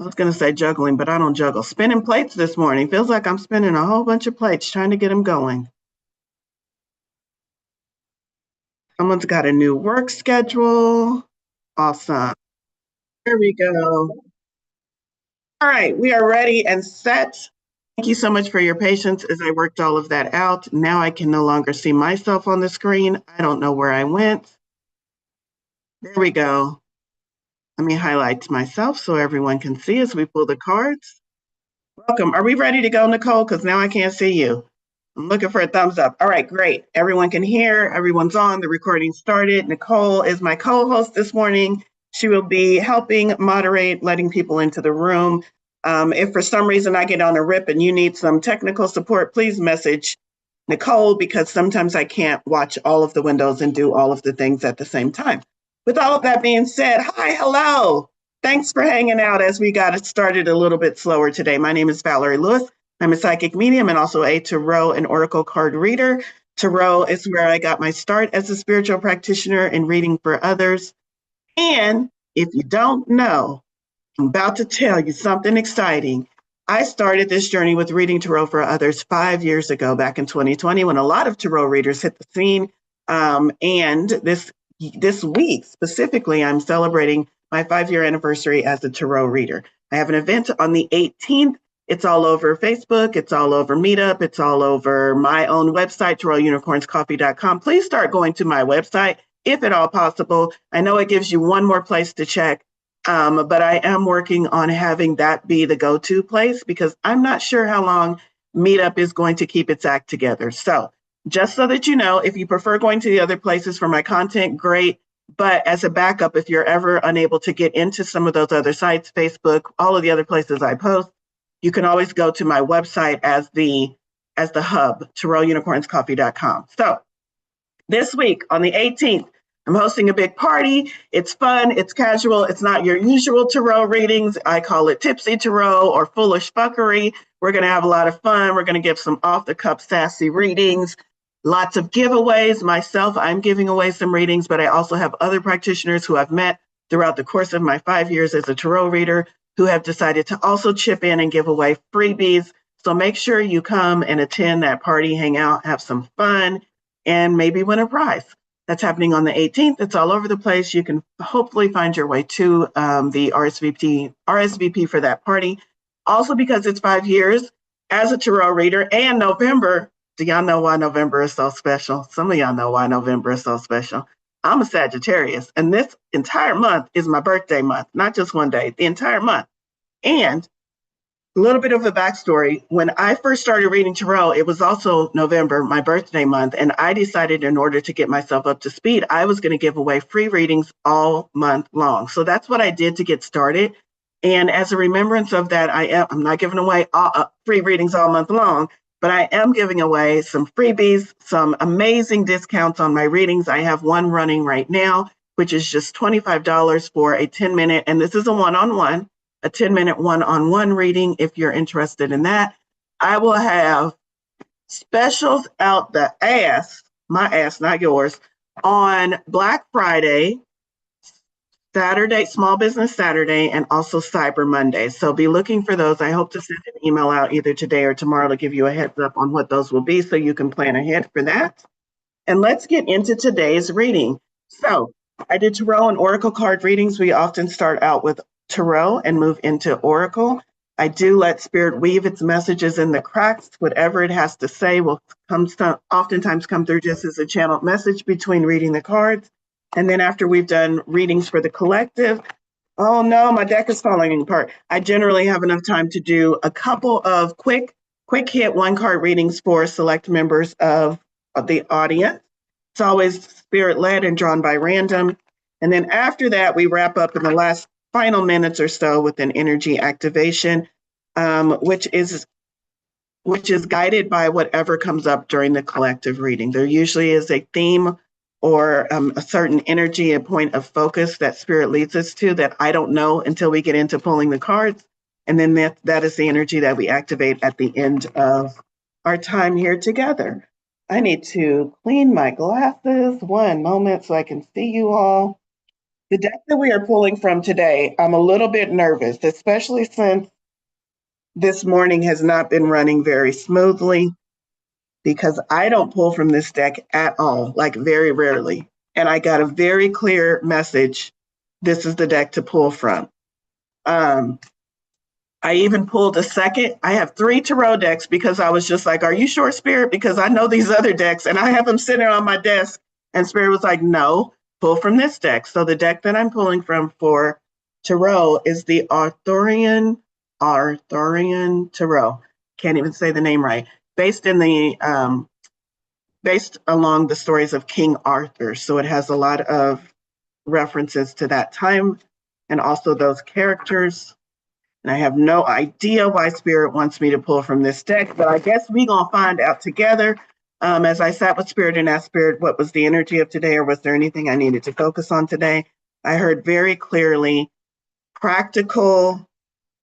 I was going to say juggling, but I don't juggle. Spinning plates this morning. Feels like I'm spinning a whole bunch of plates trying to get them going. Someone's got a new work schedule. Awesome. There we go. All right, we are ready and set. Thank you so much for your patience as I worked all of that out. Now I can no longer see myself on the screen. I don't know where I went. There we go. Let me highlight myself so everyone can see as we pull the cards. Welcome. Are we ready to go, Nicole? Because now I can't see you. I'm looking for a thumbs up. All right, great. Everyone can hear. Everyone's on. The recording started. Nicole is my co-host this morning. She will be helping moderate, letting people into the room. If for some reason I get on a rip and you need some technical support, please message Nicole, because sometimes I can't watch all of the windows and do all of the things at the same time. With all of that being said, hi, hello. Thanks for hanging out as we got it started a little bit slower today. My name is Valorie Lewis. I'm a psychic medium and also a tarot and oracle card reader. Tarot is where I got my start as a spiritual practitioner in reading for others. And if you don't know, I'm about to tell you something exciting. I started this journey with reading tarot for others 5 years ago, back in 2020, when a lot of tarot readers hit the scene. And this week specifically, I'm celebrating my 5-year anniversary as a tarot reader. I have an event on the 18th. It's all over Facebook. It's all over Meetup. It's all over my own website, tarotunicornscoffee.com. Please start going to my website if at all possible. I know it gives you one more place to check, but I am working on having that be the go-to place because I'm not sure how long Meetup is going to keep its act together. So just so that you know, if you prefer going to the other places for my content, great. But as a backup, if you're ever unable to get into some of those other sites, Facebook, all of the other places I post, you can always go to my website as the hub, tarotunicornscoffee.com. So this week on the 18th, I'm hosting a big party. It's fun, it's casual, it's not your usual tarot readings. I call it tipsy tarot or foolish fuckery. We're going to have a lot of fun. We're going to give some off-the-cuff sassy readings, lots of giveaways. Myself, I'm giving away some readings, but I also have other practitioners who I've met throughout the course of my 5 years as a tarot reader who have decided to also chip in and give away freebies. So make sure you come and attend that party, hang out, have some fun, and maybe win a prize. That's happening on the 18th. It's all over the place. You can hopefully find your way to the RSVP for that party. Also, because it's 5 years as a tarot reader, and November. Do y'all know why November is so special? Some of y'all know why November is so special. I'm a Sagittarius, and this entire month is my birthday month, not just one day, the entire month. And a little bit of a backstory. When I first started reading tarot, it was also November, my birthday month, and I decided in order to get myself up to speed, I was going to give away free readings all month long. So that's what I did to get started. And as a remembrance of that, I'm not giving away free readings all month long, but I am giving away some freebies, some amazing discounts on my readings. I have one running right now, which is just $25 for a 10-minute, and this is a one-on-one, a 10-minute one-on-one reading if you're interested in that. I will have specials out the ass, my ass, not yours, on Black Friday, Saturday, Small Business Saturday, and also Cyber Monday. So be looking for those. I hope to send an email out either today or tomorrow to give you a heads up on what those will be so you can plan ahead for that. And let's get into today's reading. So I did tarot and oracle card readings. We often start out with tarot and move into oracle. I do let spirit weave its messages in the cracks. Whatever it has to say will oftentimes come through just as a channeled message between reading the cards. And then after we've done readings for the collective, oh no, my deck is falling apart. I generally have enough time to do a couple of quick hit one card readings for select members of the audience. It's always spirit led and drawn by random. And then after that, we wrap up in the last final minutes or so with an energy activation, which is guided by whatever comes up during the collective reading. There usually is a theme or a certain energy, a point of focus that spirit leads us to that I don't know until we get into pulling the cards. And then that is the energy that we activate at the end of our time here together. I need to clean my glasses. One moment so I can see you all. The deck that we are pulling from today, I'm a little bit nervous, especially since this morning has not been running very smoothly because I don't pull from this deck at all, like very rarely. And I got a very clear message. This is the deck to pull from. I even pulled a second. I have 3 tarot decks because I was just like, are you sure, Spirit? Because I know these other decks and I have them sitting on my desk. And Spirit was like, no, pull from this deck. So the deck that I'm pulling from for tarot is the Arthurian Tarot. Can't even say the name right. Based along the stories of King Arthur. So it has a lot of references to that time and also those characters. And I have no idea why Spirit wants me to pull from this deck, but I guess we're going to find out together. As I sat with Spirit and asked Spirit what was the energy of today, or was there anything I needed to focus on today, I heard very clearly practical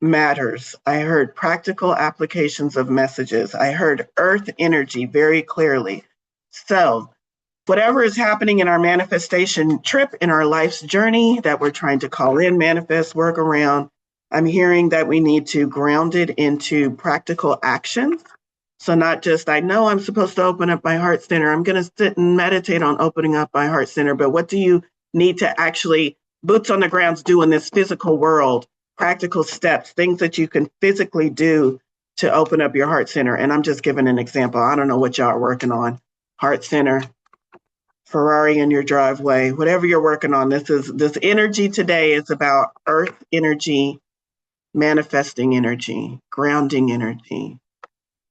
matters. I heard practical applications of messages. I heard earth energy very clearly. So whatever is happening in our manifestation trip, in our life's journey that we're trying to call in, manifest, work around, I'm hearing that we need to ground it into practical actions. So not just, I know I'm supposed to open up my heart center. I'm going to sit and meditate on opening up my heart center. But what do you need to actually boots on the ground do in this physical world? Practical steps, things that you can physically do to open up your heart center. And I'm just giving an example. I don't know what y'all are working on. Heart center, Ferrari in your driveway, whatever you're working on. This energy today is about earth energy, manifesting energy, grounding energy.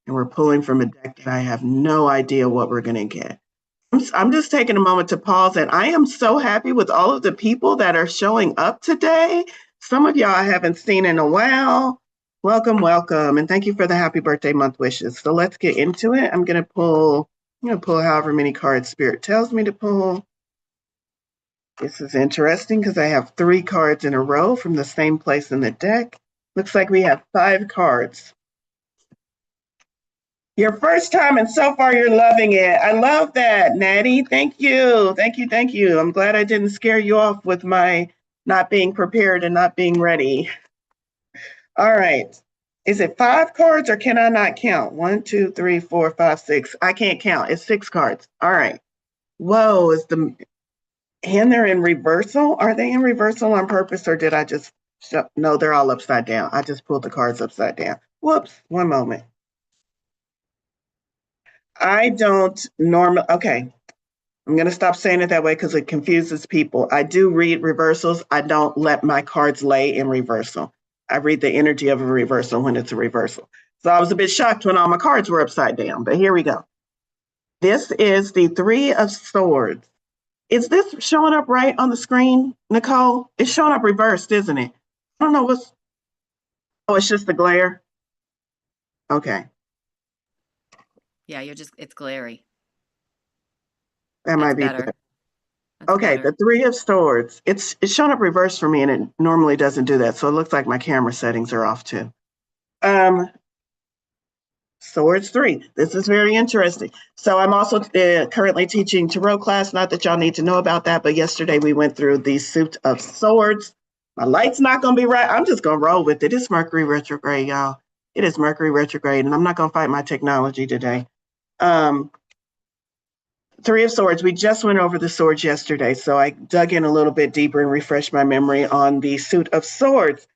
And we're pulling from a deck that I have no idea what we're going to get. I'm just taking a moment to pause, and I am so happy with all of the people that are showing up today. Some of y'all I haven't seen in a while. Welcome, welcome, and thank you for the happy birthday month wishes. So let's get into it. I'm going to pull however many cards Spirit tells me to pull. This is interesting because I have 3 cards in a row from the same place in the deck. Looks like we have 5 cards. Your first time, and so far you're loving it. I love that, Natty. Thank you. Thank you. Thank you. I'm glad I didn't scare you off with my not being prepared and not being ready. All right. Is it 5 cards or can I not count? 1, 2, 3, 4, 5, 6. I can't count. It's 6 cards. All right. Whoa, and they're in reversal? Are they in reversal on purpose or did I just, no, they're all upside down. I just pulled the cards upside down. Whoops, one moment. I don't normally, okay, I'm going to stop saying it that way because it confuses people. I do read reversals. I don't let my cards lay in reversal. I read the energy of a reversal when it's a reversal. So I was a bit shocked when all my cards were upside down, but here we go. This is the 3 of Swords. Is this showing up right on the screen, Nicole? It's showing up reversed, isn't it? I don't know what's, oh, it's just the glare? Okay. Yeah, it's glary. That might be better. Okay, better. the 3 of Swords. It's showing up reversed for me, and it normally doesn't do that. So it looks like my camera settings are off too. Swords 3. This is very interesting. So I'm also currently teaching tarot class. Not that y'all need to know about that, but yesterday we went through the Suit of Swords. My light's not going to be right. I'm just going to roll with it. It's Mercury retrograde, y'all. It is Mercury retrograde, and I'm not going to fight my technology today. 3 of Swords, we just went over the swords yesterday, so I dug in a little bit deeper and refreshed my memory on the Suit of Swords.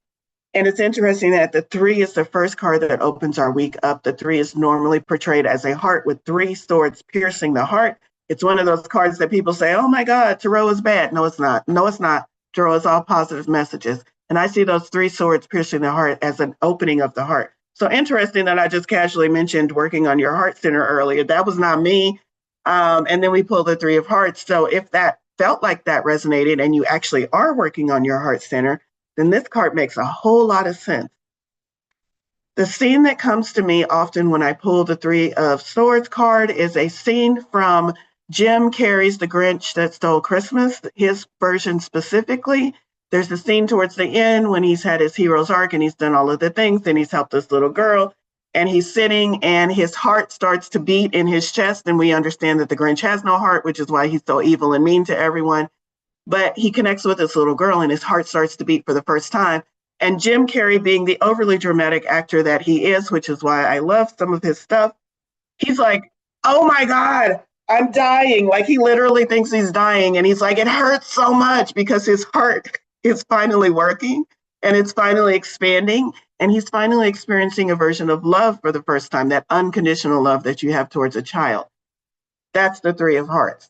And it's interesting that the 3 is the first card that opens our week up. The 3 is normally portrayed as a heart with 3 swords piercing the heart. It's one of those cards that people say, oh my God, tarot is bad. No, it's not. No, it's not. Tarot is all positive messages. And I see those 3 swords piercing the heart as an opening of the heart. So interesting that I just casually mentioned working on your heart center earlier. That was not me. And then we pulled the 3 of Hearts. So if that felt like that resonated and you actually are working on your heart center, then this card makes a whole lot of sense. The scene that comes to me often when I pull the 3 of Swords card is a scene from Jim Carrey's The Grinch That Stole Christmas, his version specifically. There's a scene towards the end when he's had his hero's arc and he's done all of the things and he's helped this little girl. And he's sitting and his heart starts to beat in his chest. And we understand that the Grinch has no heart, which is why he's so evil and mean to everyone. but he connects with this little girl and his heart starts to beat for the first time. And Jim Carrey, being the overly dramatic actor that he is, which is why I love some of his stuff, he's like, oh my God, I'm dying. Like he literally thinks he's dying. And he's like, it hurts so much because his heart is finally working and it's finally expanding. And he's finally experiencing a version of love for the first time, that unconditional love that you have towards a child. That's the Three of Hearts.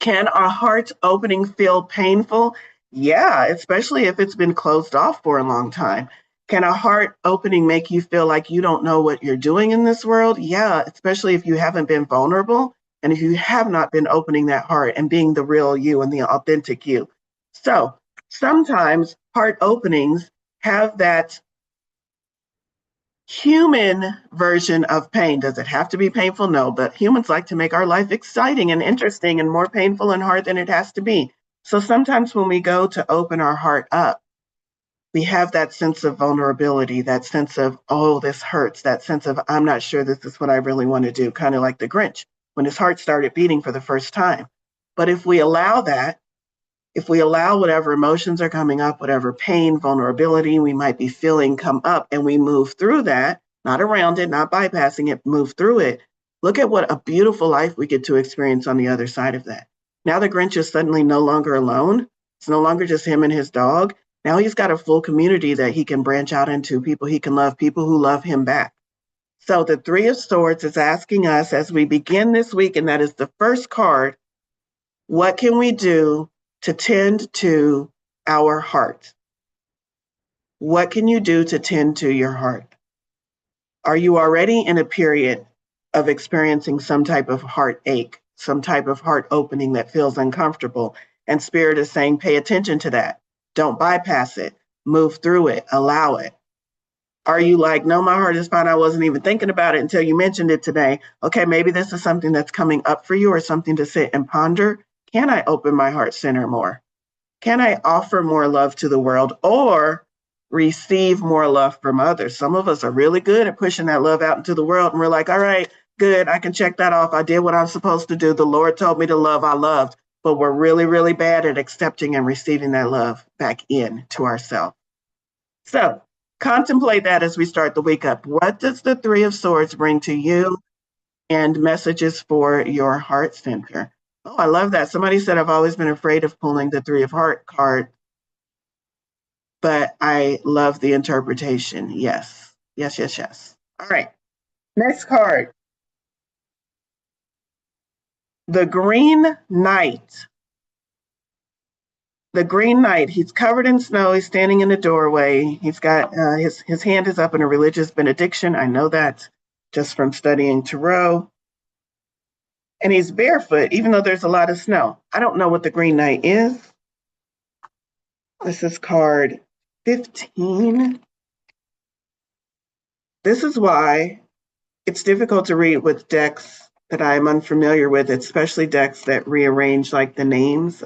Can our heart opening feel painful? Yeah, especially if it's been closed off for a long time. Can a heart opening make you feel like you don't know what you're doing in this world? Yeah, especially if you haven't been vulnerable and if you have not been opening that heart and being the real you and the authentic you. So sometimes heart openings have that human version of pain. Does it have to be painful? No, but humans like to make our life exciting and interesting and more painful and hard than it has to be. So sometimes when we go to open our heart up, we have that sense of vulnerability, that sense of, oh, this hurts, that sense of, I'm not sure this is what I really want to do, kind of like the Grinch when his heart started beating for the first time. But if we allow that, if we allow whatever emotions are coming up, whatever pain, vulnerability we might be feeling come up, and we move through that, not around it, not bypassing it, move through it, look at what a beautiful life we get to experience on the other side of that. Now the Grinch is suddenly no longer alone. It's no longer just him and his dog. Now he's got a full community that he can branch out into, people he can love, people who love him back. So the Three of Swords is asking us as we begin this week, and that is the first card, what can we do to tend to our heart? What can you do to tend to your heart? Are you already in a period of experiencing some type of heartache, some type of heart opening that feels uncomfortable? And Spirit is saying, pay attention to that. Don't bypass it. Move through it. Allow it. Are you like, no, my heart is fine. I wasn't even thinking about it until you mentioned it today. Okay, maybe this is something that's coming up for you or something to sit and ponder. Can I open my heart center more? Can I offer more love to the world or receive more love from others? Some of us are really good at pushing that love out into the world, and we're like, all right, good, I can check that off. I did what I'm supposed to do. The Lord told me to love, I loved. But we're really, really bad at accepting and receiving that love back in to ourselves. So contemplate that as we start the week up. What does the Three of Swords bring to you? And messages for your heart center. Oh, I love that. Somebody said, I've always been afraid of pulling the Three of Heart card, but I love the interpretation. Yes, yes, yes, yes. All right. Next card, the Green Knight. The Green Knight. He's covered in snow. He's standing in the doorway. He's got his hand is up in a religious benediction. I know that just from studying tarot. And he's barefoot, even though there's a lot of snow. I don't know what the Green Knight is. This is card 15. This is why it's difficult to read with decks that I'm unfamiliar with, especially decks that rearrange like the names.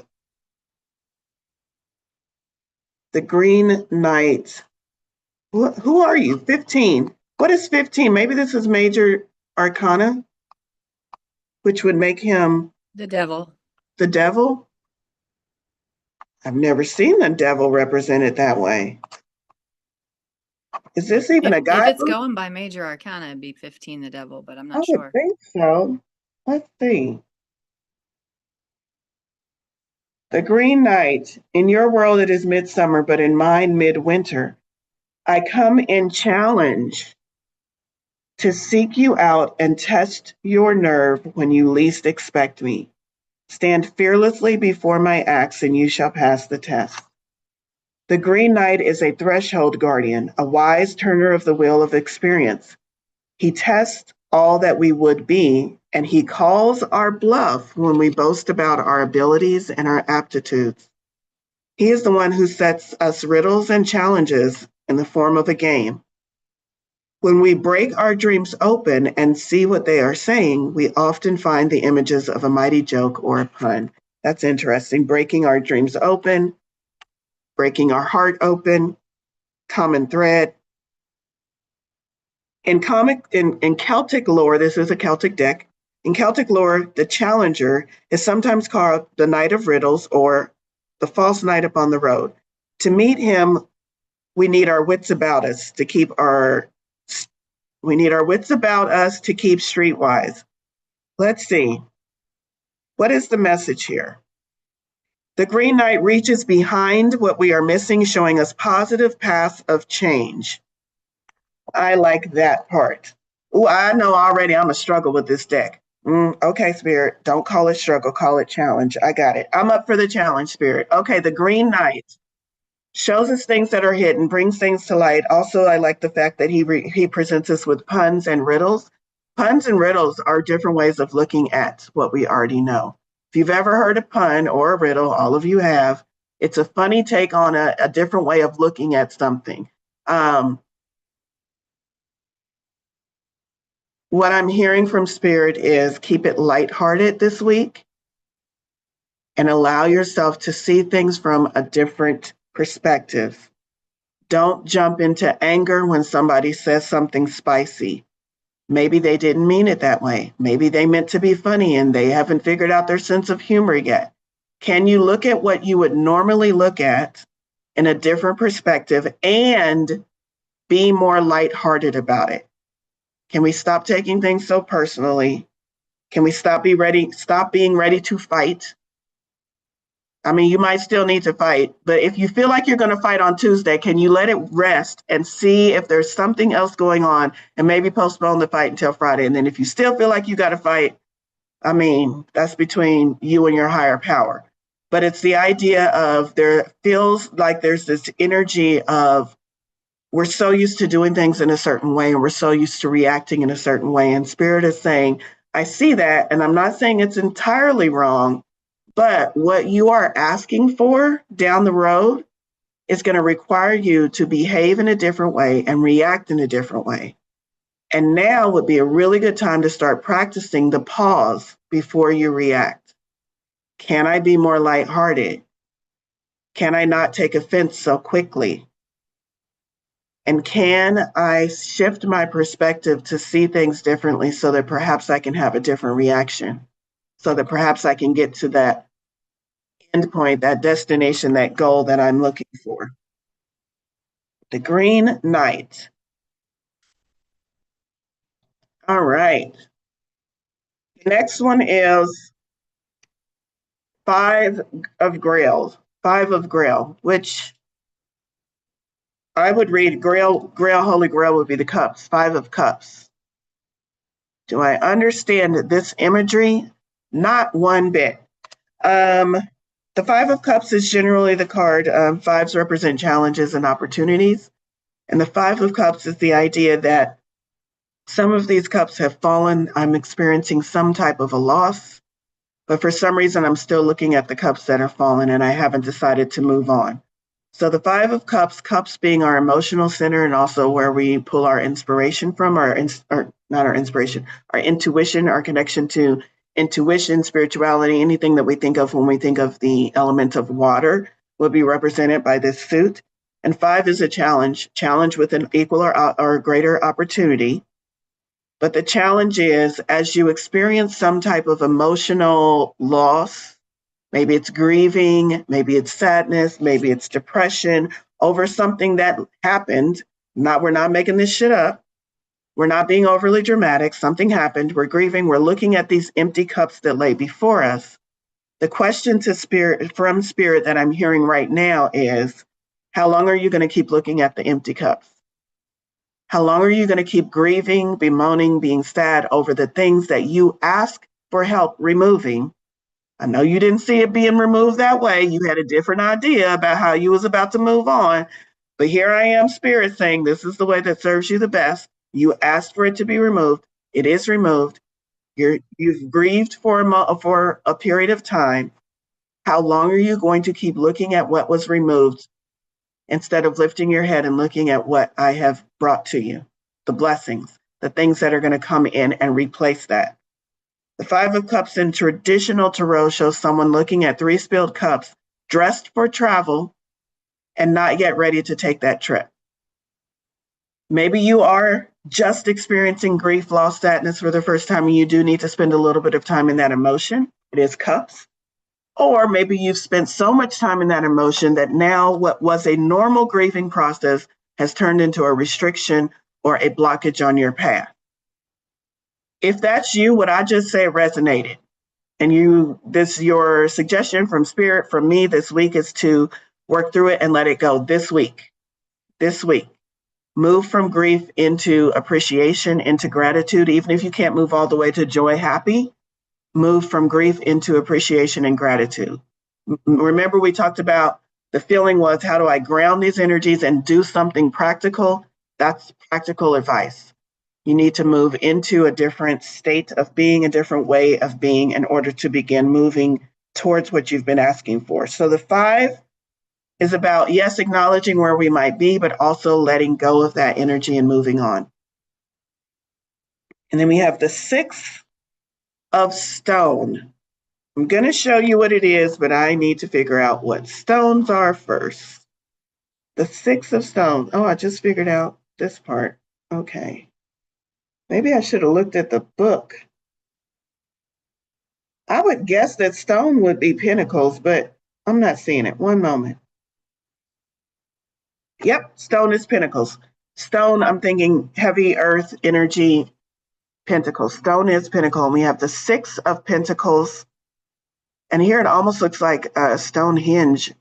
The Green Knight. Who are you? 15. What is 15? Maybe this is Major Arcana, which would make him The devil. the devil. I've never seen the devil represented that way. Is this even a If guide? it's going by major arcana, it'd be 15 the devil, but I'm I not would sure. think so. Let's see. The Green Knight. In your world it is midsummer, but in mine midwinter. I come in challenge to seek you out and test your nerve when you least expect me. Stand fearlessly before my axe and you shall pass the test. The Green Knight is a threshold guardian, a wise turner of the wheel of experience. He tests all that we would be, and he calls our bluff when we boast about our abilities and our aptitudes. He is the one who sets us riddles and challenges in the form of a game. When we break our dreams open and see what they are saying, we often find the images of a mighty joke or a pun. That's interesting. Breaking our dreams open, breaking our heart open, common thread. In Celtic lore, this is a Celtic deck. In Celtic lore, the challenger is sometimes called the Knight of Riddles or the false knight upon the road. To meet him, we need our wits about us to keep streetwise. Let's see. What is the message here? The Green Knight reaches behind what we are missing, showing us positive paths of change. I like that part. Oh, I know already I'm going to struggle with this deck. Okay, Spirit, don't call it struggle, call it challenge. I got it. I'm up for the challenge, Spirit. Okay, the Green Knight shows us things that are hidden, brings things to light. Also, I like the fact that he presents us with puns and riddles. Puns and riddles are different ways of looking at what we already know. If you've ever heard a pun or a riddle, all of you have, it's a funny take on a different way of looking at something. What I'm hearing from Spirit is keep it lighthearted this week and allow yourself to see things from a different perspective. Don't jump into anger when somebody says something spicy. Maybe they didn't mean it that way. Maybe they meant to be funny and they haven't figured out their sense of humor yet. Can you look at what you would normally look at in a different perspective and be more lighthearted about it? Can we stop taking things so personally? Can we stop being ready to fight? I mean, you might still need to fight, but if you feel like you're going to fight on Tuesday, can you let it rest and see if there's something else going on and maybe postpone the fight until Friday? And then if you still feel like you got to fight, I mean, that's between you and your higher power. But it's the idea of there feels like there's this energy of we're so used to doing things in a certain way and we're so used to reacting in a certain way. And Spirit is saying, I see that, and I'm not saying it's entirely wrong, but what you are asking for down the road is going to require you to behave in a different way and react in a different way. And now would be a really good time to start practicing the pause before you react. Can I be more lighthearted? Can I not take offense so quickly? And can I shift my perspective to see things differently so that perhaps I can have a different reaction? So that perhaps I can get to that end point, that destination, that goal that I'm looking for. The Green Knight. All right. The next one is Five of Grail, which I would read Grail, Holy Grail would be the cups, 5 of Cups. Do I understand this imagery? Not one bit. The 5 of Cups is generally the card. Fives represent challenges and opportunities. And the 5 of Cups is the idea that some of these cups have fallen. I'm experiencing some type of a loss. But for some reason, I'm still looking at the cups that are fallen and I haven't decided to move on. So the 5 of Cups, cups being our emotional center and also where we pull our inspiration from, or not our inspiration, our intuition, our connection to intuition, spirituality, anything that we think of when we think of the element of water will be represented by this suit. And 5 is a challenge with an equal or greater opportunity. But the challenge is as you experience some type of emotional loss, maybe it's grieving, maybe it's sadness, maybe it's depression over something that happened. We're not making this shit up. We're not being overly dramatic. Something happened. We're grieving. We're looking at these empty cups that lay before us. The question from Spirit that I'm hearing right now is, how long are you going to keep looking at the empty cups? How long are you going to keep grieving, bemoaning, being sad over the things that you ask for help removing? I know you didn't see it being removed that way. You had a different idea about how you was about to move on. But here I am, Spirit, saying this is the way that serves you the best. You asked for it to be removed. It is removed. You've grieved for a period of time. How long are you going to keep looking at what was removed instead of lifting your head and looking at what I have brought to you? The blessings, the things that are going to come in and replace that. The 5 of Cups in traditional tarot shows someone looking at 3 spilled cups, dressed for travel, and not yet ready to take that trip. Maybe you are just experiencing grief, loss, sadness for the first time, and you do need to spend a little bit of time in that emotion. It is cups. Or maybe you've spent so much time in that emotion that now what was a normal grieving process has turned into a restriction or a blockage on your path. If that's you, what I just said resonated. And your suggestion from spirit, from me this week is to work through it and let it go this week. This week. Move from grief into appreciation, into gratitude. Even if you can't move all the way to joy, happy, move from grief into appreciation and gratitude. Remember, we talked about the feeling was, how do I ground these energies and do something practical? That's practical advice. You need to move into a different state of being, a different way of being in order to begin moving towards what you've been asking for. So the 5 is about, yes, acknowledging where we might be, but also letting go of that energy and moving on. And then we have the 6 of stone. I'm going to show you what it is, but I need to figure out what stones are first. The 6 of stones. Oh, I just figured out this part. Okay. Maybe I should have looked at the book. I would guess that stone would be pentacles, but I'm not seeing it. One moment. Yep, stone is pentacles. Stone, I'm thinking heavy earth energy, pentacles. Stone is pentacle. And we have the 6 of pentacles. And here it almost looks like a Stonehenge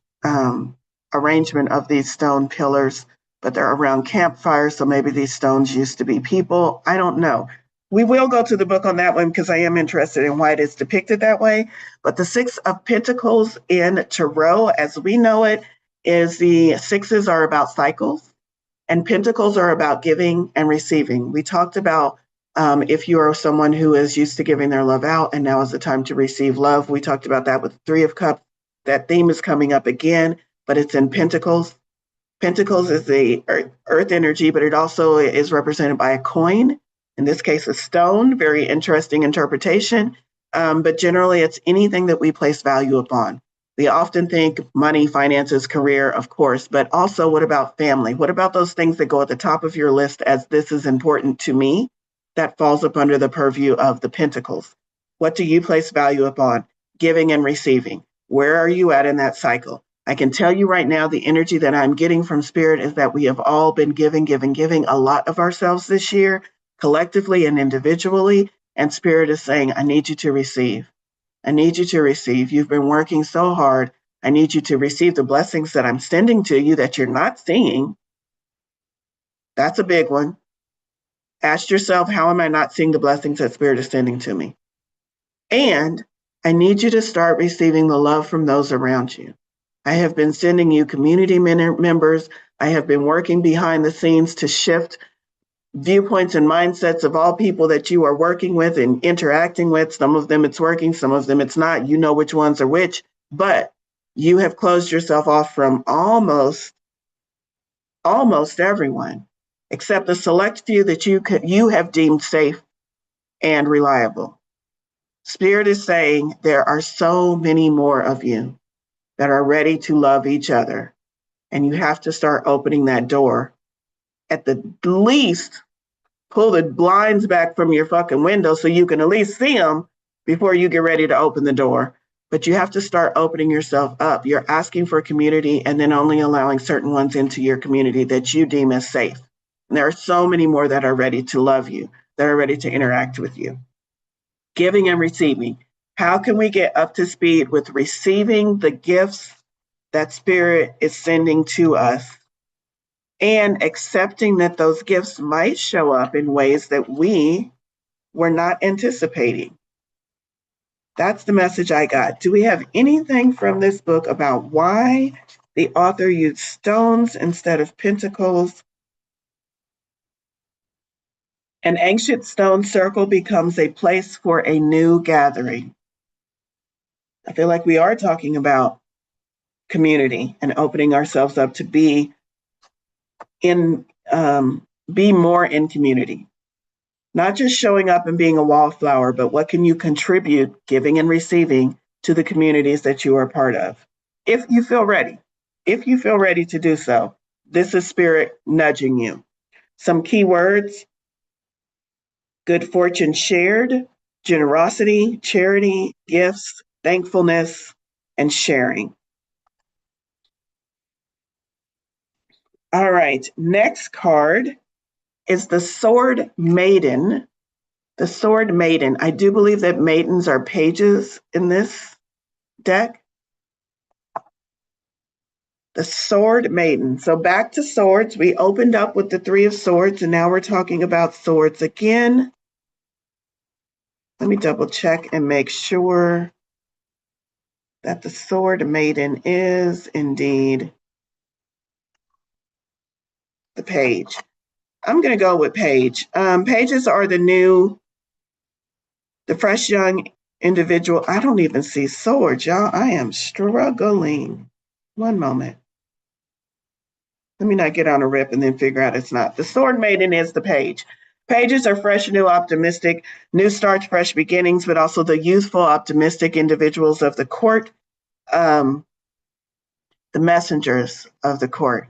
arrangement of these stone pillars, but they're around campfires. So maybe these stones used to be people. I don't know. We will go to the book on that one because I am interested in why it is depicted that way. But the 6 of pentacles in tarot, as we know it, is the 6s are about cycles and pentacles are about giving and receiving. We talked about if you are someone who is used to giving their love out and now is the time to receive love. We talked about that with 3 of Cups. That theme is coming up again, but it's in Pentacles. Pentacles is the earth energy, but it also is represented by a coin, in this case, a stone. Very interesting interpretation. But generally, it's anything that we place value upon. We often think money, finances, career, of course, but also what about family? What about those things that go at the top of your list as this is important to me? That falls up under the purview of the pentacles. What do you place value upon? Giving and receiving. Where are you at in that cycle? I can tell you right now, the energy that I'm getting from spirit is that we have all been giving a lot of ourselves this year, collectively and individually. And spirit is saying, I need you to receive. I need you to receive. You've been working so hard. I need you to receive the blessings that I'm sending to you that you're not seeing. That's a big one. Ask yourself, how am I not seeing the blessings that spirit is sending to me? And I need you to start receiving the love from those around you. I have been sending you community members. I have been working behind the scenes to shift viewpoints and mindsets of all people that you are working with and interacting with. Some of them it's working, some of them it's not. You know which ones are which, but you have closed yourself off from almost everyone, except the select few that you have deemed safe and reliable. Spirit is saying there are so many more of you that are ready to love each other, and you have to start opening that door. At the least, pull the blinds back from your fucking window so you can at least see them before you get ready to open the door. But you have to start opening yourself up. You're asking for community and then only allowing certain ones into your community that you deem as safe. And there are so many more that are ready to love you, that are ready to interact with you. Giving and receiving. How can we get up to speed with receiving the gifts that Spirit is sending to us and accepting that those gifts might show up in ways that we were not anticipating? That's the message I got. Do we have anything from this book about why the author used stones instead of pentacles? An ancient stone circle becomes a place for a new gathering. I feel like we are talking about community and opening ourselves up to be more in community. Not just showing up and being a wallflower, but what can you contribute, giving and receiving, to the communities that you are part of? If you feel ready, to do so, this is Spirit nudging you. Some key words: good fortune shared, generosity, charity, gifts, thankfulness, and sharing. All right, next card is the Sword Maiden. The Sword Maiden. I do believe that maidens are pages in this deck. The Sword Maiden. So back to swords. We opened up with the Three of Swords, and now we're talking about swords again. Let me double check and make sure that the Sword Maiden is indeed the page. I'm going to go with page. Pages are the fresh young individual. I don't even see swords, y'all. I am struggling. One moment. Let me not get on a rip and then figure out it's not. The Sword Maiden is the page. Pages are fresh, new, optimistic, new starts, fresh beginnings, but also the youthful, optimistic individuals of the court, the messengers of the court.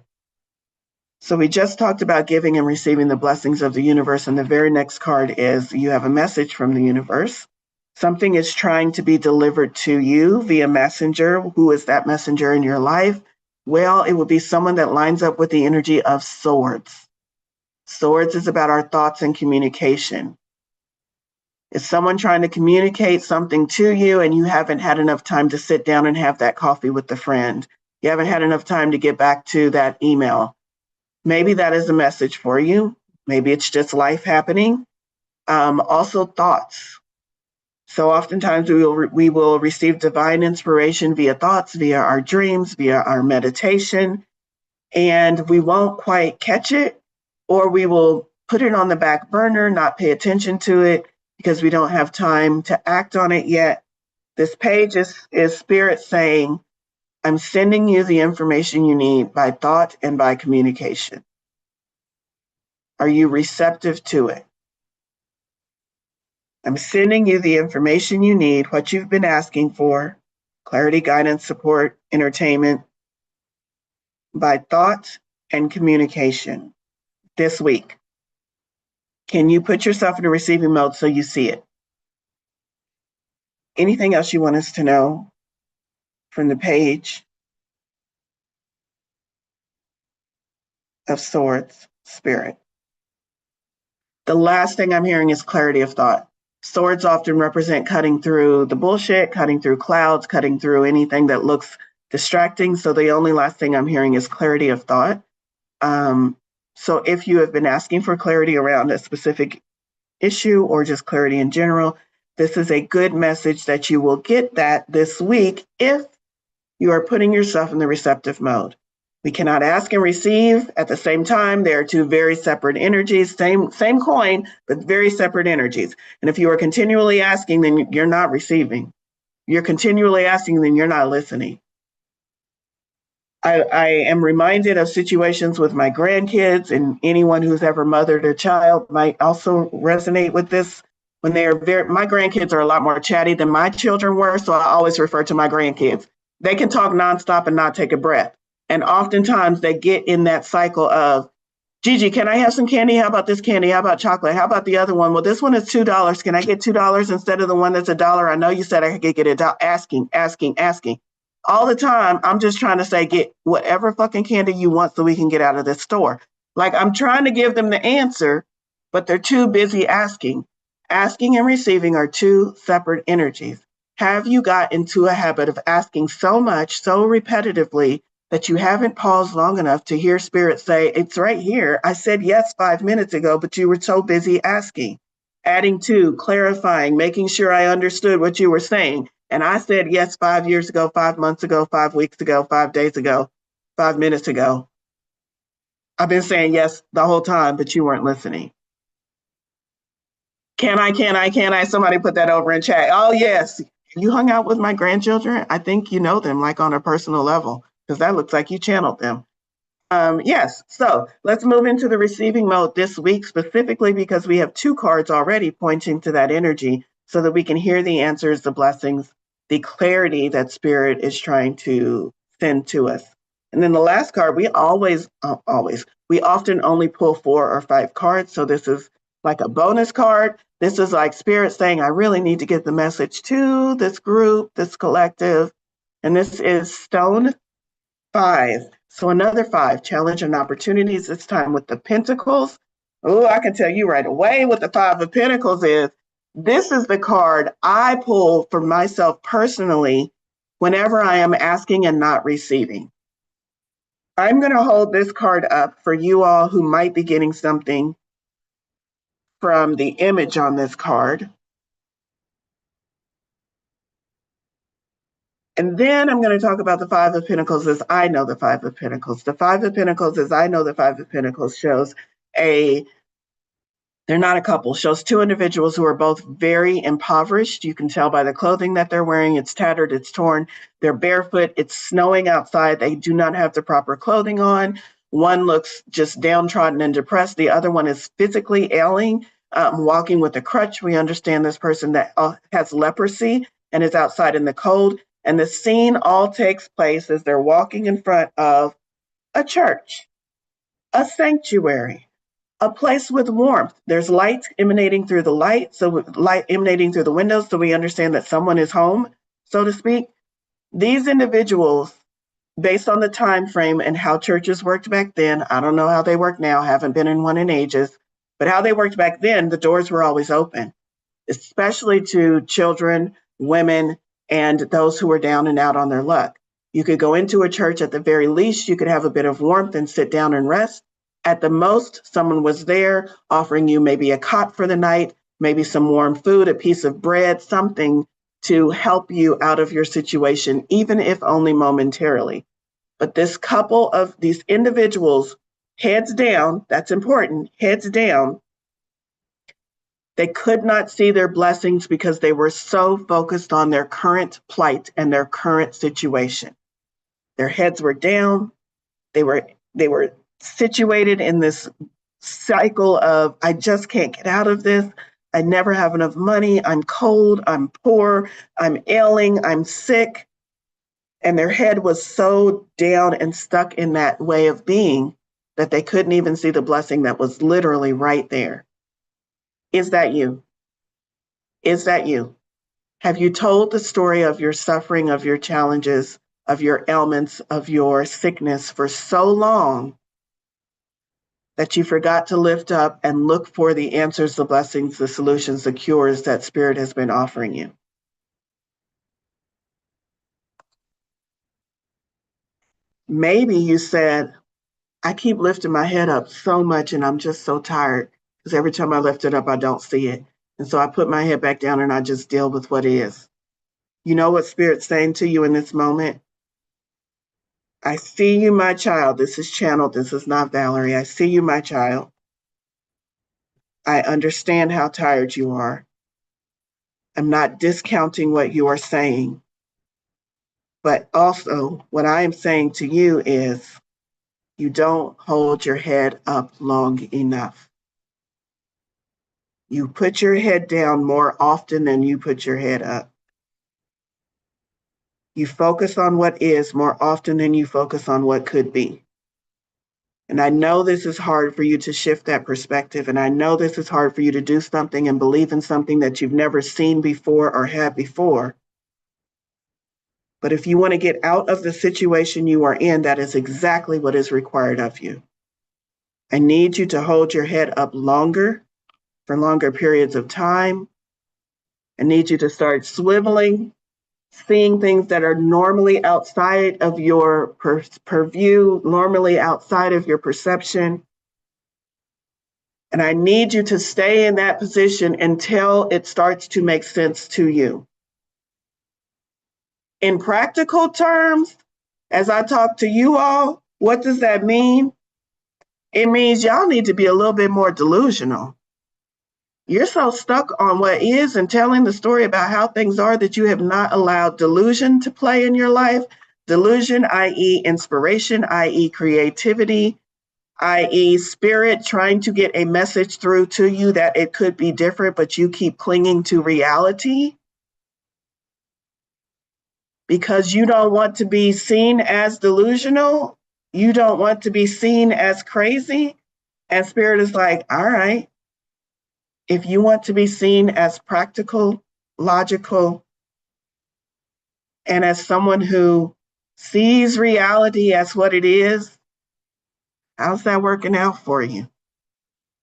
So we just talked about giving and receiving the blessings of the universe, and the very next card is you have a message from the universe. Something is trying to be delivered to you via messenger. Who is that messenger in your life? Well, it will be someone that lines up with the energy of swords. Swords is about our thoughts and communication. Is someone trying to communicate something to you and you haven't had enough time to sit down and have that coffee with the friend? You haven't had enough time to get back to that email. Maybe that is a message for you. Maybe it's just life happening. Also thoughts. So oftentimes we will receive divine inspiration via thoughts, via our dreams, via our meditation, and we won't quite catch it, or we will put it on the back burner, not pay attention to it because we don't have time to act on it yet. This page is spirit saying, I'm sending you the information you need by thought and by communication. Are you receptive to it? I'm sending you the information you need, what you've been asking for, clarity, guidance, support, entertainment, by thought and communication this week. Can you put yourself in a receiving mode so you see it? Anything else you want us to know from the page of Swords, Spirit? The last thing I'm hearing is clarity of thought. Swords often represent cutting through the bullshit, cutting through clouds, cutting through anything that looks distracting. So the only last thing I'm hearing is clarity of thought. So if you have been asking for clarity around a specific issue or just clarity in general, this is a good message that you will get that this week if you are putting yourself in the receptive mode. We cannot ask and receive at the same time. They are two very separate energies, same coin, but very separate energies. And if you are continually asking, then you're not receiving. You're continually asking, then you're not listening. I am reminded of situations with my grandkids, and anyone who's ever mothered a child might also resonate with this. When they are my grandkids are a lot more chatty than my children were, so I always refer to my grandkids. They can talk nonstop and not take a breath. And oftentimes they get in that cycle of, Gigi, can I have some candy? How about this candy? How about chocolate? How about the other one? Well, this one is $2. Can I get $2 instead of the one that's $1? I know you said I could get it. Asking. All the time, I'm just trying to say, get whatever fucking candy you want so we can get out of this store. Like, I'm trying to give them the answer, but they're too busy asking. Asking and receiving are two separate energies. Have you got into a habit of asking so much, so repetitively, that you haven't paused long enough to hear Spirit say, it's right here. I said yes 5 minutes ago, but you were so busy asking. Adding to, clarifying, making sure I understood what you were saying. And I said yes 5 years ago, 5 months ago, 5 weeks ago, 5 days ago, 5 minutes ago. I've been saying yes the whole time, but you weren't listening. Can I? Somebody put that over in chat. Oh, yes. You hung out with my grandchildren? I think you know them, like on a personal level, because that looks like you channeled them. Yes, so let's move into the receiving mode this week, specifically because we have 2 cards already pointing to that energy so that we can hear the answers, the blessings, the clarity that Spirit is trying to send to us. And then the last card, we often only pull 4 or 5 cards. So this is like a bonus card. This is like Spirit saying, I really need to get the message to this group, this collective. And this is stone 5. So another 5, challenge and opportunities, this time with the Pentacles. Oh, I can tell you right away what the 5 of Pentacles is. This is the card I pull for myself personally whenever I am asking and not receiving. I'm going to hold this card up for you all who might be getting something from the image on this card. And then I'm going to talk about the 5 of Pentacles as I know the 5 of Pentacles. The 5 of Pentacles as I know the 5 of Pentacles shows they're not a couple, shows 2 individuals who are both very impoverished. You can tell by the clothing that they're wearing. It's tattered, it's torn, they're barefoot, it's snowing outside. They do not have the proper clothing on. One looks just downtrodden and depressed. The other one is physically ailing, walking with a crutch. We understand this person that has leprosy and is outside in the cold. And the scene all takes place as they're walking in front of a church, a sanctuary, a place with warmth. There's light emanating through the light emanating through the windows, so we understand that someone is home, so to speak. These individuals, based on the time frame and how churches worked back then, I don't know how they work now, haven't been in one in ages, but how they worked back then, the doors were always open, especially to children, women, and those who were down and out on their luck. You could go into a church, at the very least, you could have a bit of warmth and sit down and rest. At the most, someone was there offering you maybe a cot for the night, maybe some warm food, a piece of bread, something to help you out of your situation, even if only momentarily. But this couple of these individuals, heads down, that's important, heads down, they could not see their blessings because they were so focused on their current plight and their current situation. Their heads were down. They were situated in this cycle of, I just can't get out of this. I never have enough money. I'm cold. I'm poor. I'm ailing. I'm sick. And their head was so down and stuck in that way of being that they couldn't even see the blessing that was literally right there. Is that you? Is that you? Have you told the story of your suffering, of your challenges, of your ailments, of your sickness for so long that you forgot to lift up and look for the answers, the blessings, the solutions, the cures that Spirit has been offering you? Maybe you said, I keep lifting my head up so much and I'm just so tired because every time I lift it up, I don't see it. And so I put my head back down and I just deal with what is. You know what Spirit's saying to you in this moment? I see you, my child. This is channeled. This is not Valorie. I see you, my child. I understand how tired you are. I'm not discounting what you are saying. But also, what I am saying to you is you don't hold your head up long enough. You put your head down more often than you put your head up. You focus on what is more often than you focus on what could be. And I know this is hard for you to shift that perspective. And I know this is hard for you to do something and believe in something that you've never seen before or had before. But if you want to get out of the situation you are in, that is exactly what is required of you. I need you to hold your head up longer, for longer periods of time. I need you to start swiveling, seeing things that are normally outside of your purview, normally outside of your perception. And I need you to stay in that position until it starts to make sense to you. In practical terms, as I talk to you all, what does that mean? It means y'all need to be a little bit more delusional. You're so stuck on what is and telling the story about how things are that you have not allowed delusion to play in your life. Delusion, i.e. inspiration, i.e. creativity, i.e. spirit trying to get a message through to you that it could be different, but you keep clinging to reality because you don't want to be seen as delusional. You don't want to be seen as crazy. And Spirit is like, all right, If you want to be seen as practical, logical, and as someone who sees reality as what it is, how's that working out for you?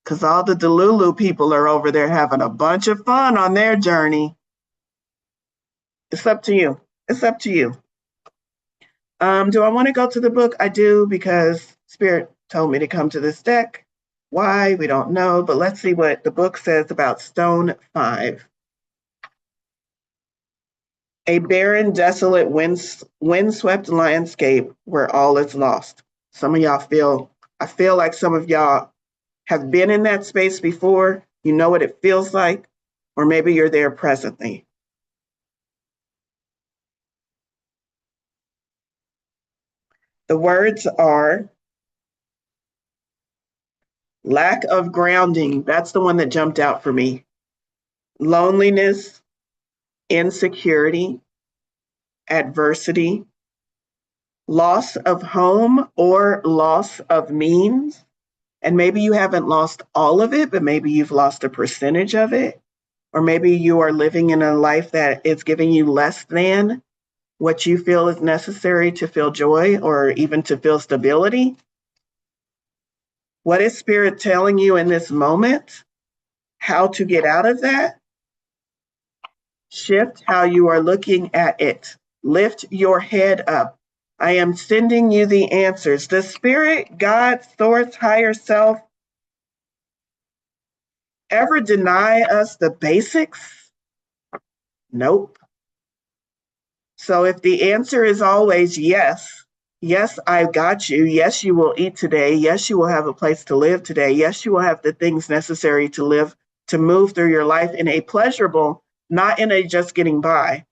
Because all the Delulu people are over there having a bunch of fun on their journey. It's up to you. It's up to you. Do I want to go to the book? I do, because Spirit told me to come to this deck. Why? We don't know, but let's see what the book says about Stone 5. A barren, desolate, windswept landscape where all is lost. Some of y'all I feel like some of y'all have been in that space before. You know what it feels like, or maybe you're there presently. The words are lack of grounding. That's the one that jumped out for me. Loneliness, insecurity, adversity, loss of home or loss of means. And maybe you haven't lost all of it, but maybe you've lost a percentage of it. Or maybe you are living in a life that is giving you less than what you feel is necessary to feel joy or even to feel stability. What is Spirit telling you in this moment? How to get out of that? Shift how you are looking at it. Lift your head up. I am sending you the answers. Does Spirit, God, Source, Higher Self ever deny us the basics? Nope. So if the answer is always yes, yes, I've got you. Yes, you will eat today. Yes, you will have a place to live today. Yes, you will have the things necessary to live, to move through your life in a pleasurable, not in a just getting by,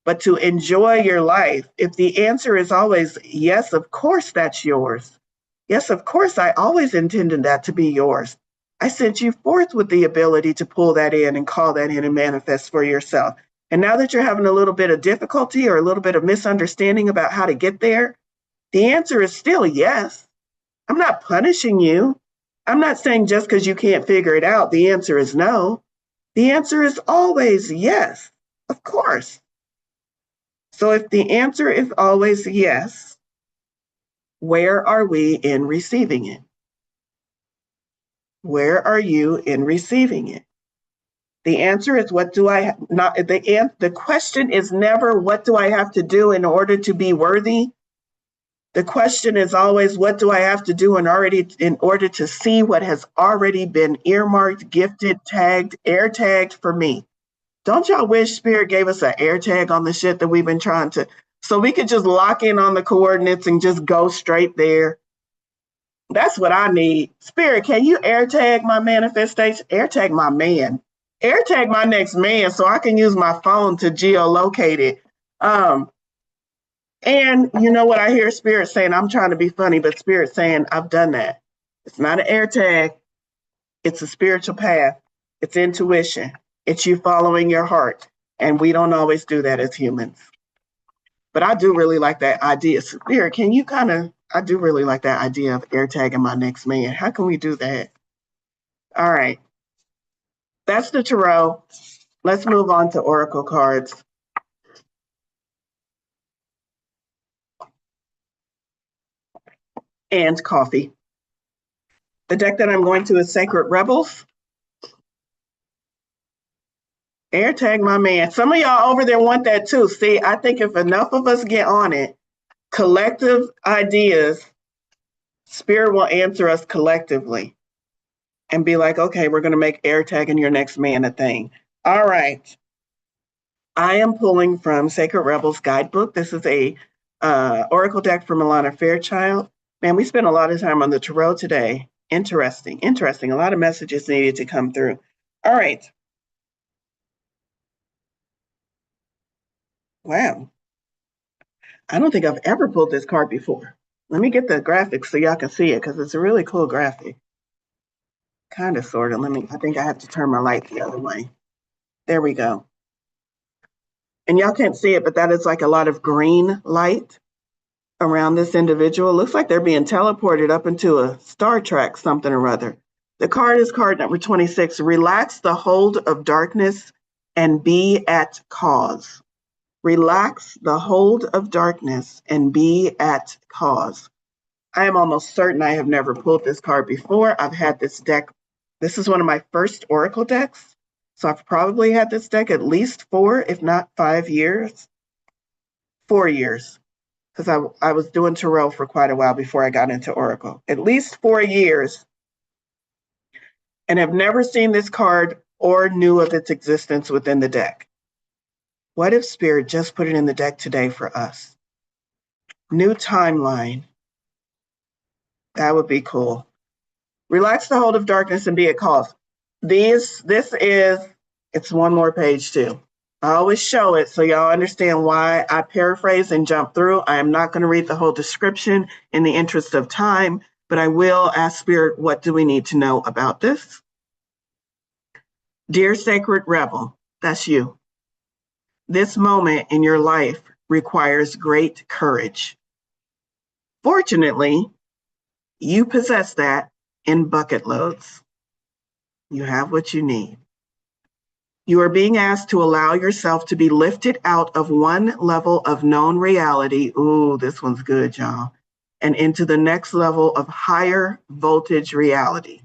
but to enjoy your life. If the answer is always yes, of course that's yours. Yes, of course, I always intended that to be yours. I sent you forth with the ability to pull that in and call that in and manifest for yourself. And now that you're having a little bit of difficulty or a little bit of misunderstanding about how to get there, the answer is still yes. I'm not punishing you. I'm not saying just because you can't figure it out, the answer is no. The answer is always yes, of course. So if the answer is always yes, where are we in receiving it? Where are you in receiving it? The answer is what do I not the question is never what do I have to do in order to be worthy? The question is always what do I have to do in order to see what has already been earmarked, gifted, tagged, air tagged for me. Don't y'all wish Spirit gave us an air tag on the shit that we've been trying to, so we could just lock in on the coordinates and just go straight there? That's what I need. Spirit, can you air tag my manifestation? Air tag my man. Air tag my next man so I can use my phone to geolocate it. And you know what I hear Spirit saying? I'm trying to be funny, but Spirit saying, I've done that. It's not an air tag. It's a spiritual path. It's intuition. It's you following your heart. And we don't always do that as humans. But I do really like that idea. Spirit, can you I do really like that idea of air tagging my next man. How can we do that? All right. That's the tarot. Let's move on to oracle cards. And coffee. The deck that I'm going to is Sacred Rebels. Air tag my man. Some of y'all over there want that too. See, I think if enough of us get on it, collective ideas, Spirit will answer us collectively and be like, okay, we're going to make air tagging your next man a thing. All right. I am pulling from Sacred Rebels Guidebook. This is a oracle deck from Milana Fairchild. Man, we spent a lot of time on the tarot today. Interesting. A lot of messages needed to come through. All right. Wow. I don't think I've ever pulled this card before. Let me get the graphics so y'all can see it because it's a really cool graphic. Kind of, sort of. I think I have to turn my light the other way. There we go. And y'all can't see it, but that is like a lot of green light around this individual. Looks like they're being teleported up into a Star Trek something or other. The card is card number 26. Relax the hold of darkness and be at cause. Relax the hold of darkness and be at cause. I am almost certain I have never pulled this card before. I've had this deck. This is one of my first Oracle decks. So I've probably had this deck at least 4, if not 5 years. 4 years. Because I was doing Tarot for quite a while before I got into Oracle. At least 4 years. And have never seen this card or knew of its existence within the deck. What if Spirit just put it in the deck today for us? New timeline. That would be cool. Relax the hold of darkness and be at cause. It's one more page too. I always show it so y'all understand why I paraphrase and jump through. I am not going to read the whole description in the interest of time, but I will ask Spirit, what do we need to know about this? Dear Sacred Rebel, that's you. This moment in your life requires great courage. Fortunately, you possess that in bucket loads. You have what you need. You are being asked to allow yourself to be lifted out of one level of known reality. Ooh, this one's good, y'all. And into the next level of higher voltage reality.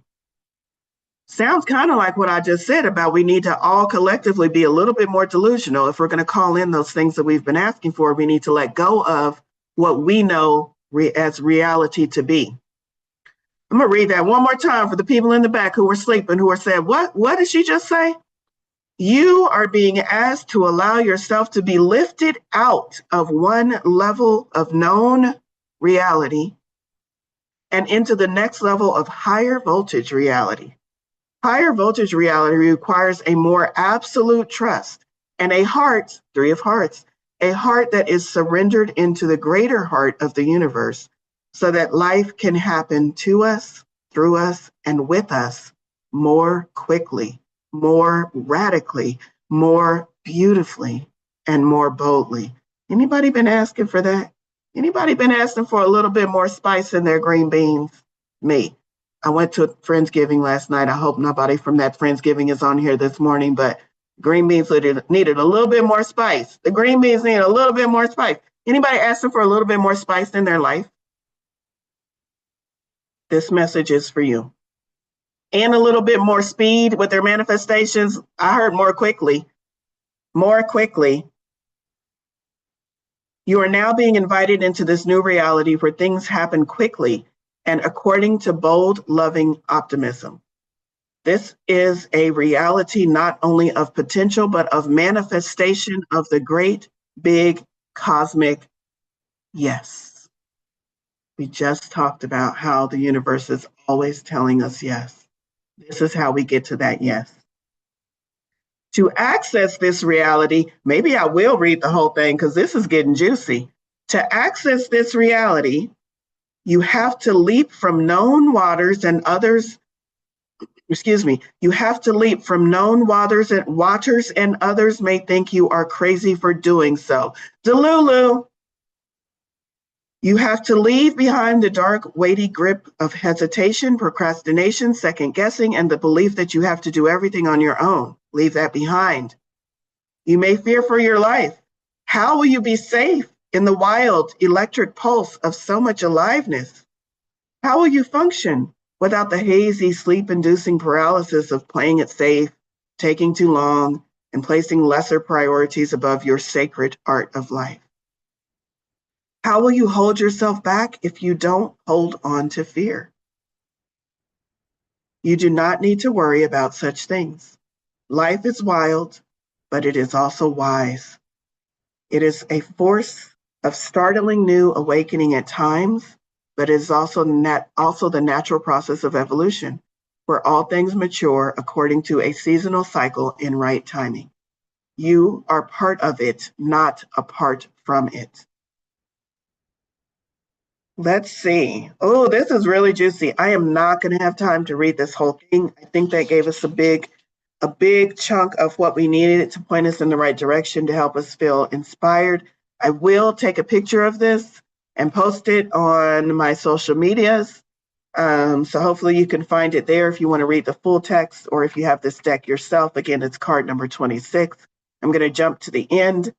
Sounds kind of like what I just said about we need to all collectively be a little bit more delusional. If we're going to call in those things that we've been asking for, we need to let go of what we know as reality to be. I'm going to read that one more time for the people in the back who were sleeping, who are saying, what did she just say? You are being asked to allow yourself to be lifted out of one level of known reality and into the next level of higher voltage reality. Higher voltage reality requires a more absolute trust and a heart, 3 of hearts, a heart that is surrendered into the greater heart of the universe so that life can happen to us, through us, and with us more quickly, more radically, more beautifully, and more boldly. Anybody been asking for that? Anybody been asking for a little bit more spice in their green beans? Me. I went to a Friendsgiving last night. I hope nobody from that Friendsgiving is on here this morning, but green beans needed a little bit more spice. The green beans need a little bit more spice. Anybody asking for a little bit more spice in their life? This message is for you. And a little bit more speed with their manifestations. I heard more quickly. More quickly. You are now being invited into this new reality where things happen quickly and according to bold, loving optimism. This is a reality not only of potential, but of manifestation of the great, big, cosmic yes. We just talked about how the universe is always telling us yes. This is how we get to that yes. To access this reality, maybe I will read the whole thing because this is getting juicy. To access this reality, you have to leap from known waters and others. You have to leap from known waters and others may think you are crazy for doing so. Delulu. You have to leave behind the dark, weighty grip of hesitation, procrastination, second guessing, and the belief that you have to do everything on your own. Leave that behind. You may fear for your life. How will you be safe in the wild, electric pulse of so much aliveness? How will you function without the hazy, sleep-inducing paralysis of playing it safe, taking too long, and placing lesser priorities above your sacred art of life? How will you hold yourself back if you don't hold on to fear? You do not need to worry about such things. Life is wild, but it is also wise. It is a force of startling new awakening at times, but it is also the natural process of evolution, where all things mature according to a seasonal cycle in right timing. You are part of it, not apart from it. Let's see. Oh, this is really juicy. I am not going to have time to read this whole thing. I think that gave us a big chunk of what we needed to point us in the right direction to help us feel inspired. I will take a picture of this and post it on my social medias So hopefully you can find it there if you want to read the full text, or if you have this deck yourself. Again, it's card number 26. I'm going to jump to the end.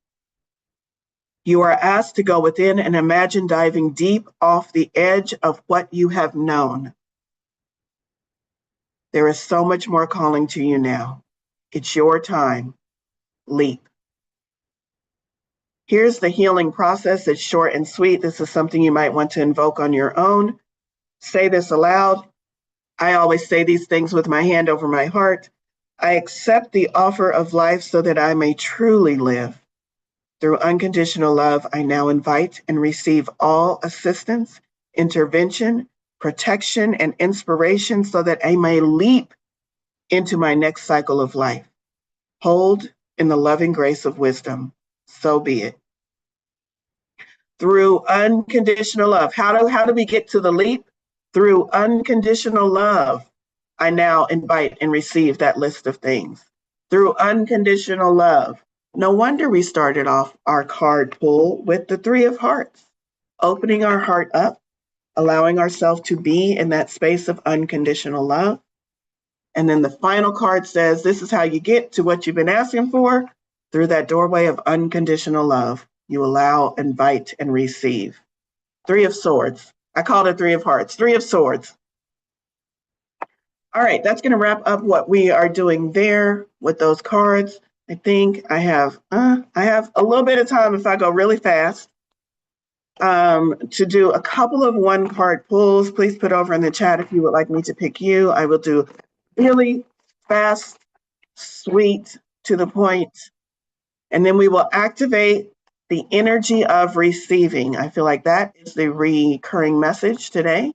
You are asked to go within and imagine diving deep off the edge of what you have known. There is so much more calling to you now. It's your time. Leap. Here's the healing process. It's short and sweet. This is something you might want to invoke on your own. Say this aloud. I always say these things with my hand over my heart. I accept the offer of life so that I may truly live. Through unconditional love, I now invite and receive all assistance, intervention, protection, and inspiration so that I may leap into my next cycle of life. Hold in the loving grace of wisdom. So be it. Through unconditional love. How do we get to the leap? Through unconditional love. I now invite and receive that list of things. Through unconditional love. No wonder we started off our card pull with the Three of Hearts, opening our heart up, allowing ourselves to be in that space of unconditional love. And then the final card says, this is how you get to what you've been asking for, through that doorway of unconditional love. You allow, invite, and receive. Three of Swords. I called it Three of Hearts. Three of Swords. All right, that's going to wrap up what we are doing there with those cards. I think I have a little bit of time if I go really fast to do a couple of one card pulls. Please put over in the chat if you would like me to pick you. I will do really fast, sweet, to the point, and then we will activate the energy of receiving. I feel like that is the recurring message today.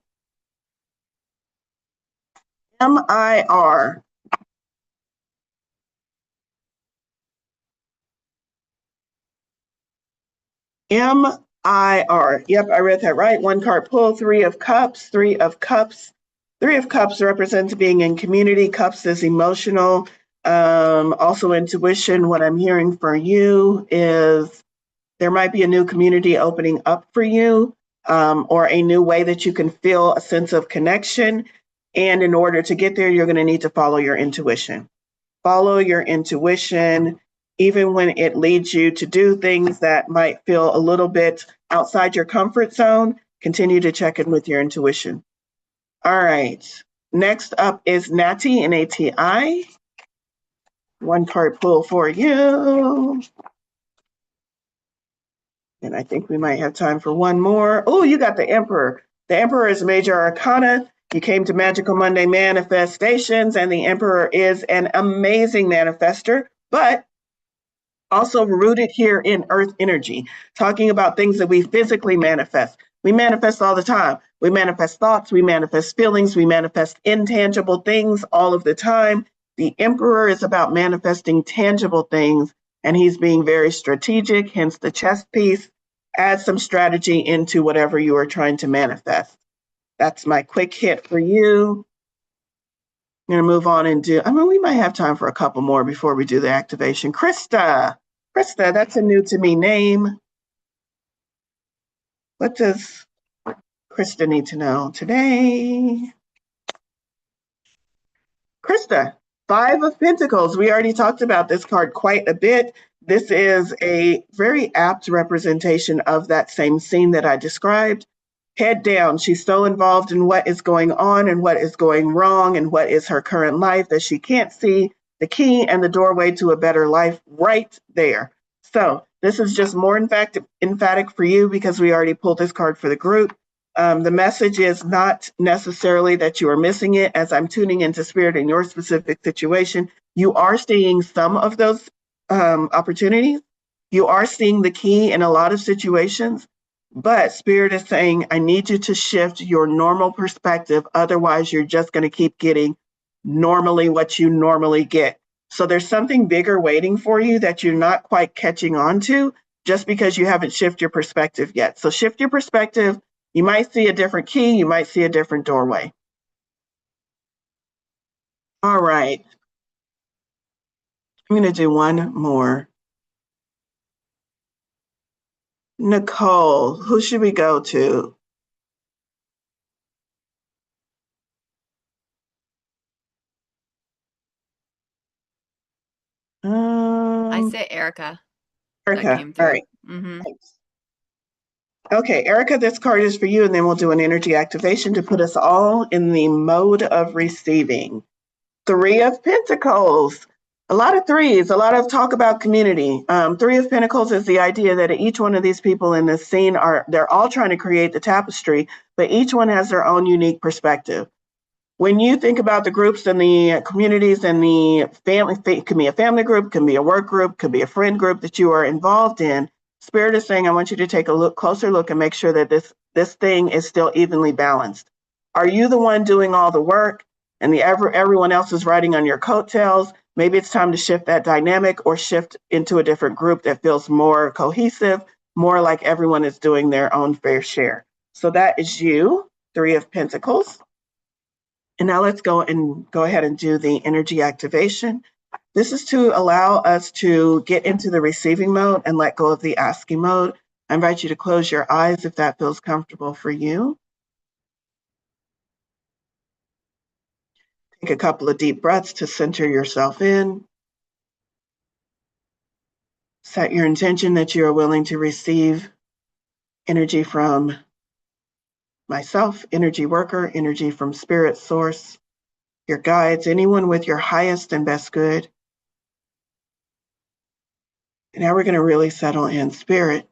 MIR. MIR. Yep, I read that right. One card pull, Three of Cups, Three of Cups. Three of Cups represents being in community. Cups is emotional. Also intuition. What I'm hearing for you is there might be a new community opening up for you, or a new way that you can feel a sense of connection. And in order to get there, you're going to need to follow your intuition. Follow your intuition, even when it leads you to do things that might feel a little bit outside your comfort zone. Continue to check in with your intuition. All right. Next up is Nati, N-A-T-I. One card pull for you. And I think we might have time for one more. Oh, you got the Emperor. The Emperor is major arcana. You came to Magical Monday Manifestations, and the Emperor is an amazing manifester, but also rooted here in earth energy, talking about things that we physically manifest. We manifest all the time. We manifest thoughts, we manifest feelings, we manifest intangible things all of the time. The Emperor is about manifesting tangible things, and he's being very strategic, hence the chess piece. Add some strategy into whatever you are trying to manifest. That's my quick hit for you. I'm going to move on and we might have time for a couple more before we do the activation. Krista, that's a new to me name. What does Krista need to know today? Krista, Five of Pentacles. We already talked about this card quite a bit. This is a very apt representation of that same scene that I described. Head down. She's so involved in what is going on and what is going wrong and what is her current life that she can't see the key and the doorway to a better life right there. So this is just more emphatic for you because we already pulled this card for the group. The message is not necessarily that you are missing it. As I'm tuning into spirit in your specific situation, you are seeing some of those opportunities. You are seeing the key in a lot of situations. But Spirit is saying, I need you to shift your normal perspective. Otherwise, you're just going to keep getting normally what you normally get. So there's something bigger waiting for you that you're not quite catching on to just because you haven't shifted your perspective yet. So shift your perspective. You might see a different key. You might see a different doorway. All right. I'm going to do one more. Nicole, who should we go to? I say Erica. That Erica. came All through. right. Mm-hmm. Thanks. Okay, Erica, this card is for you, and then we'll do an energy activation to put us all in the mode of receiving. Three of Pentacles. A lot of threes, a lot of talk about community. Three of Pentacles is the idea that each one of these people in this scene they're all trying to create the tapestry, but each one has their own unique perspective. When you think about the groups and the communities and the family, it can be a family group, can be a work group, could be a friend group that you are involved in. Spirit is saying, I want you to take a closer look and make sure that this thing is still evenly balanced. Are you the one doing all the work and everyone else is riding on your coattails? Maybe it's time to shift that dynamic or shift into a different group that feels more cohesive, more like everyone is doing their own fair share. So that is you, Three of Pentacles. And now let's go ahead and do the energy activation. This is to allow us to get into the receiving mode and let go of the asking mode. I invite you to close your eyes if that feels comfortable for you. Take a couple of deep breaths to center yourself in. Set your intention that you are willing to receive energy from myself, energy worker, energy from spirit source, your guides, anyone with your highest and best good. And now we're going to really settle in. Spirit,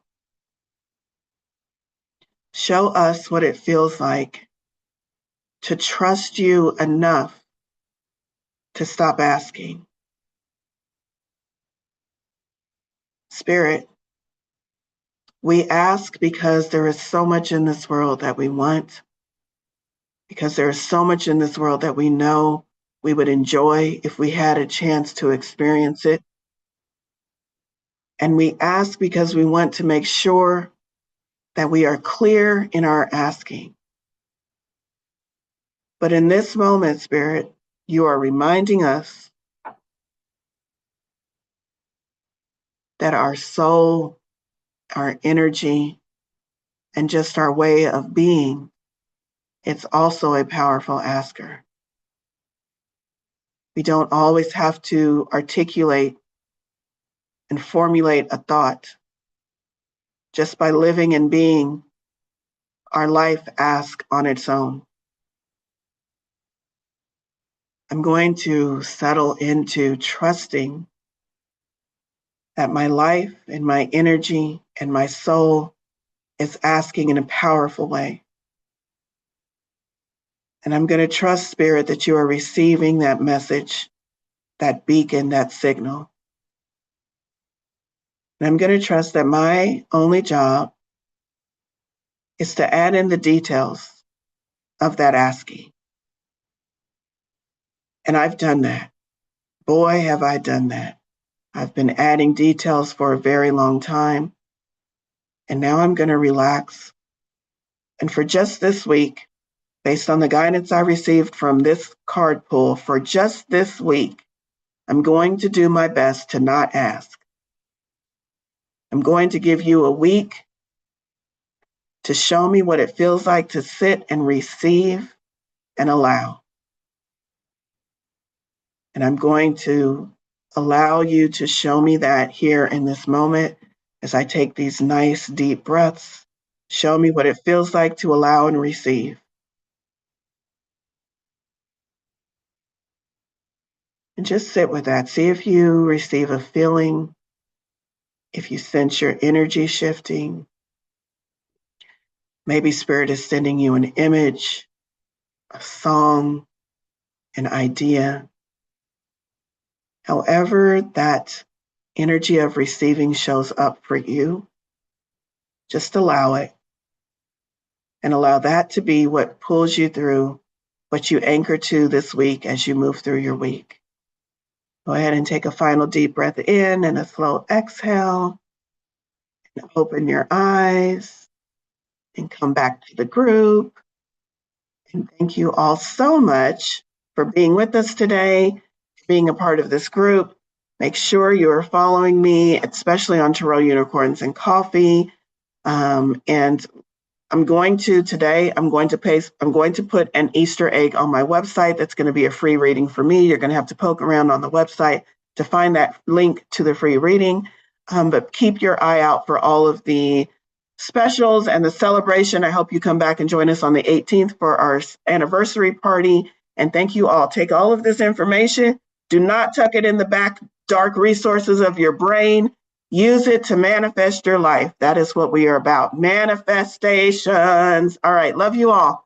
show us what it feels like to trust you enough to stop asking. Spirit, we ask because there is so much in this world that we want, because there is so much in this world that we know we would enjoy if we had a chance to experience it. And we ask because we want to make sure that we are clear in our asking. But in this moment, Spirit, you are reminding us that our soul, our energy, and just our way of being, it's also a powerful asker. We don't always have to articulate and formulate a thought. Just by living and being, our life asks on its own. I'm going to settle into trusting that my life and my energy and my soul is asking in a powerful way. And I'm going to trust, Spirit, that you are receiving that message, that beacon, that signal. And I'm going to trust that my only job is to add in the details of that asking. And I've done that. Boy, have I done that. I've been adding details for a very long time. And now I'm going to relax. And for just this week, based on the guidance I received from this card pool, for just this week, I'm going to do my best to not ask. I'm going to give you a week to show me what it feels like to sit and receive and allow. And I'm going to allow you to show me that here in this moment as I take these nice deep breaths. Show me what it feels like to allow and receive. And just sit with that. See if you receive a feeling, if you sense your energy shifting. Maybe Spirit is sending you an image, a song, an idea. However that energy of receiving shows up for you, just allow it. And allow that to be what pulls you through, what you anchor to this week as you move through your week. Go ahead and take a final deep breath in and a slow exhale. And open your eyes and come back to the group. And thank you all so much for being with us today, being a part of this group. Make sure you are following me, especially on Tarot Unicorns and Coffee. And I'm going to put an Easter egg on my website. That's going to be a free reading for me. You're going to have to poke around on the website to find that link to the free reading. But keep your eye out for all of the specials and the celebration. I hope you come back and join us on the 18th for our anniversary party. And thank you all. Take all of this information. Do not tuck it in the back dark resources of your brain. Use it to manifest your life. That is what we are about. Manifestations. All right. Love you all.